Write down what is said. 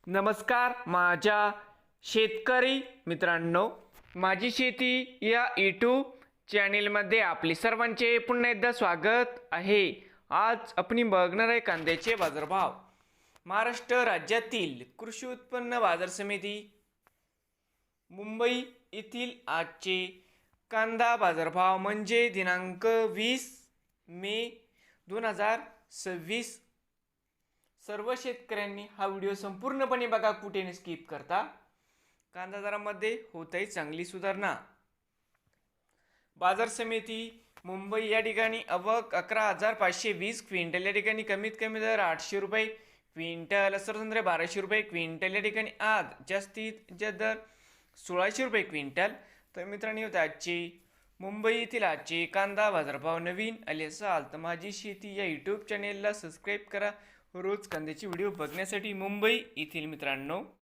नमस्कार माझ्या शेतकरी मित्रांनो, माझी शेती या यूट्यूब चॅनेलमध्ये आपले सर्वांचे पुन्हा एकदा स्वागत आहे। आज आपण बघणार आहे कांद्याचे बाजारभाव। महाराष्ट्र राज्यातील कृषी उत्पन्न बाजार समिती मुंबई येथील आजचे कांदा बाजारभाव म्हणजे दिनांक 20 मे 2026। सर्व शेतकऱ्यांनी हा व्हिडिओ संपूर्णपणे बघा, कुठे स्किप करता। कांदा दरामध्ये होत आहे चांगली सुधारणा। बाजार समिती मुंबई या ठिकाणी आवक 11,520 क्विंटल, या ठिकाणी कमीत कमी दर 800 रुपये क्विंटल, सरसंद्रे 1200 रुपये क्विंटल, या ठिकाणी आज जास्तीत जास्त दर 1600 रुपये क्विंटल। तर मित्रांनो, आजची मुंबई येथील आजचे कांदा बाजारभाव नवीन आले असाल तर माझी शेती या यूट्यूब चॅनेलला सबस्क्राईब करा रोज कांद्याची व्हिडिओ बघण्यासाठी। मुंबई येथील मित्रांनो